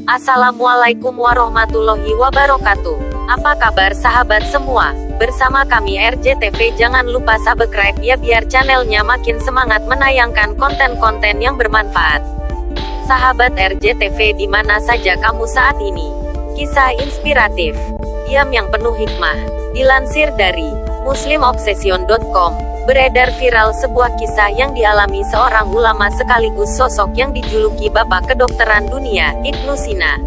Assalamualaikum warahmatullahi wabarakatuh. Apa kabar sahabat semua? Bersama kami RJTV, jangan lupa subscribe ya biar channelnya makin semangat menayangkan konten-konten yang bermanfaat. Sahabat RJTV di mana saja kamu saat ini. Kisah inspiratif, diam yang penuh hikmah. Dilansir dari muslimobsession.com. Beredar viral sebuah kisah yang dialami seorang ulama sekaligus sosok yang dijuluki Bapak Kedokteran Dunia, Ibnu Sina.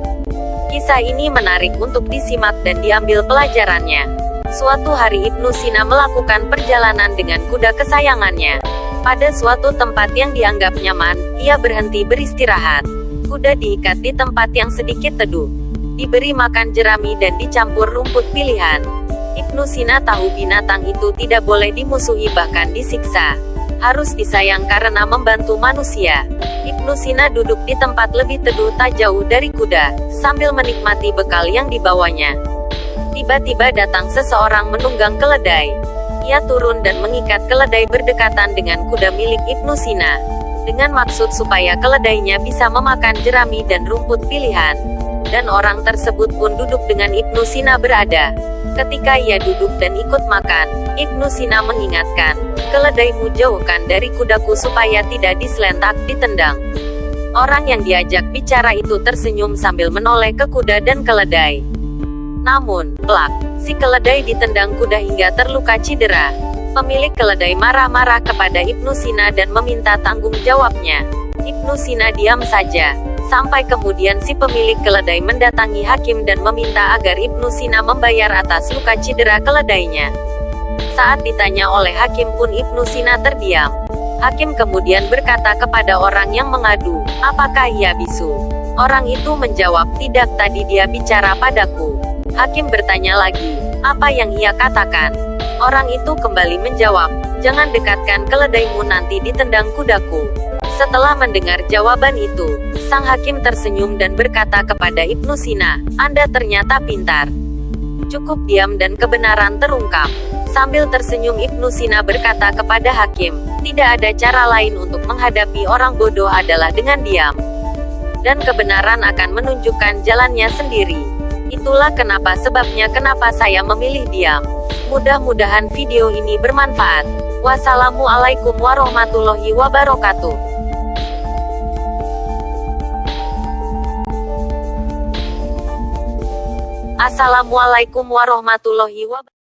Kisah ini menarik untuk disimak dan diambil pelajarannya. Suatu hari Ibnu Sina melakukan perjalanan dengan kuda kesayangannya. Pada suatu tempat yang dianggap nyaman, ia berhenti beristirahat. Kuda diikat di tempat yang sedikit teduh. Diberi makan jerami dan dicampur rumput pilihan. Ibnu Sina tahu binatang itu tidak boleh dimusuhi bahkan disiksa. Harus disayang karena membantu manusia. Ibnu Sina duduk di tempat lebih teduh tak jauh dari kuda, sambil menikmati bekal yang dibawanya. Tiba-tiba datang seseorang menunggang keledai. Ia turun dan mengikat keledai berdekatan dengan kuda milik Ibnu Sina. Dengan maksud supaya keledainya bisa memakan jerami dan rumput pilihan. Dan orang tersebut pun duduk dengan Ibnu Sina berada. Ketika ia duduk dan ikut makan, Ibnu Sina mengingatkan, "Keledaimu jauhkan dari kudaku supaya tidak diselentak ditendang." Orang yang diajak bicara itu tersenyum sambil menoleh ke kuda dan keledai. Namun, plak, si keledai ditendang kuda hingga terluka cedera. Pemilik keledai marah-marah kepada Ibnu Sina dan meminta tanggung jawabnya. Ibnu Sina diam saja. Sampai kemudian si pemilik keledai mendatangi hakim dan meminta agar Ibnu Sina membayar atas luka cedera keledainya. Saat ditanya oleh hakim pun Ibnu Sina terdiam. Hakim kemudian berkata kepada orang yang mengadu, "Apakah ia bisu?" Orang itu menjawab, "Tidak, tadi dia bicara padaku." Hakim bertanya lagi, "Apa yang ia katakan?" Orang itu kembali menjawab, "Jangan dekatkan keledaimu, nanti ditendang kudaku." Setelah mendengar jawaban itu, sang hakim tersenyum dan berkata kepada Ibnu Sina, "Anda ternyata pintar. Cukup diam dan kebenaran terungkap." Sambil tersenyum Ibnu Sina berkata kepada hakim, "Tidak ada cara lain untuk menghadapi orang bodoh adalah dengan diam. Dan kebenaran akan menunjukkan jalannya sendiri. Itulah sebabnya kenapa saya memilih diam." Mudah-mudahan video ini bermanfaat. Wassalamualaikum warahmatullahi wabarakatuh. Assalamualaikum warahmatullahi wabarakatuh.